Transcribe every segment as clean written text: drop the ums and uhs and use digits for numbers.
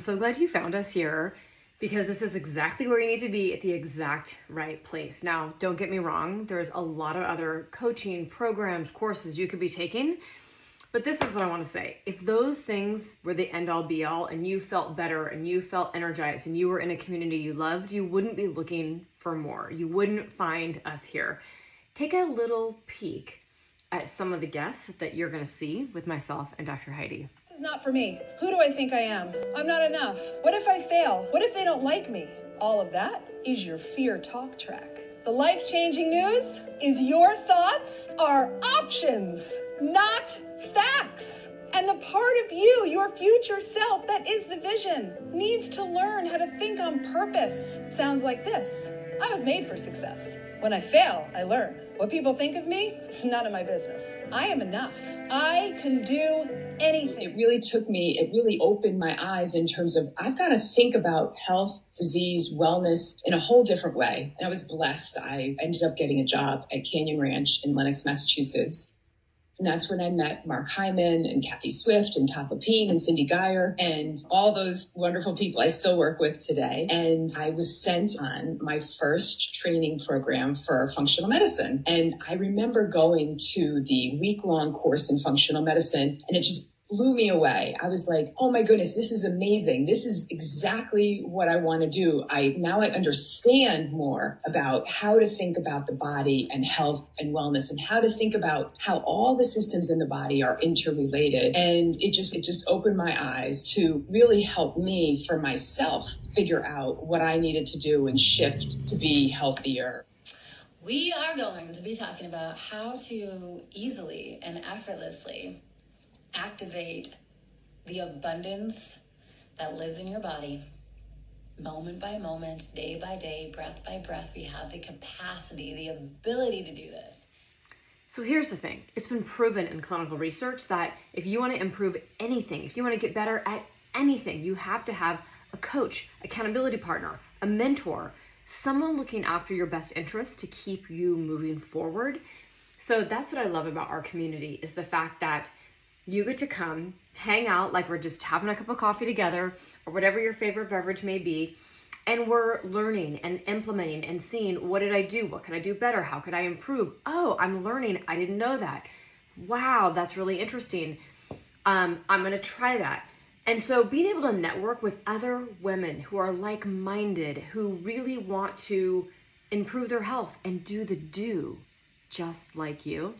so glad you found us here because this is exactly where you need to be at the exact right place. Now, don't get me wrong, there's a lot of other coaching programs, courses you could be taking, but this is what I want to say. If those things were the end all be all and you felt better and you felt energized and you were in a community you loved, you wouldn't be looking for more. You wouldn't find us here. Take a little peek at some of the guests that you're going to see with myself and Dr. Heidi. This is not for me. Who do I think I am? I'm not enough. What if I fail? What if they don't like me? All of that is your fear talk track. The life-changing news is your thoughts are options, not facts. And the part of you, your future self, that is the vision, needs to learn how to think on purpose. Sounds like this. I was made for success. When I fail, I learn. What people think of me is none of my business. I am enough. I can do anything. It really opened my eyes in terms of I've got to think about health, disease, wellness in a whole different way. And I was blessed. I ended up getting a job at Canyon Ranch in Lenox, Massachusetts. And that's when I met Mark Hyman and Kathy Swift and Todd Lepine and Cindy Geyer and all those wonderful people I still work with today. And I was sent on my first training program for functional medicine. And I remember going to the week-long course in functional medicine, and it just blew me away. I was like, oh my goodness, this is amazing. This is exactly what I want to do. Now I understand more about how to think about the body and health and wellness and how to think about how all the systems in the body are interrelated. And it just opened my eyes to really help me for myself figure out what I needed to do and shift to be healthier. We are going to be talking about how to easily and effortlessly activate the abundance that lives in your body. Moment by moment, day by day, breath by breath, we have the capacity, the ability to do this. So here's the thing. It's been proven in clinical research that if you want to improve anything, if you want to get better at anything, you have to have a coach, accountability partner, a mentor, someone looking after your best interests to keep you moving forward. So that's what I love about our community is the fact that you get to come, hang out like we're just having a cup of coffee together or whatever your favorite beverage may be. And we're learning and implementing and seeing, what did I do? What can I do better? How could I improve? Oh, I'm learning. I didn't know that. Wow, that's really interesting. I'm going to try that. And so being able to network with other women who are like-minded, who really want to improve their health and do the do just like you.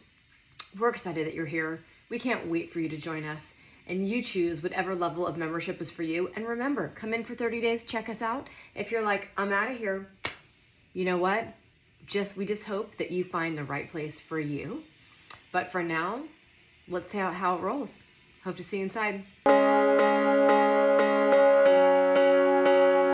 We're excited that you're here. We can't wait for you to join us, and you choose whatever level of membership is for you. And remember, come in for 30 days, check us out. If you're like, I'm out of here, you know what? We just hope that you find the right place for you. But for now, let's see how it rolls. Hope to see you inside.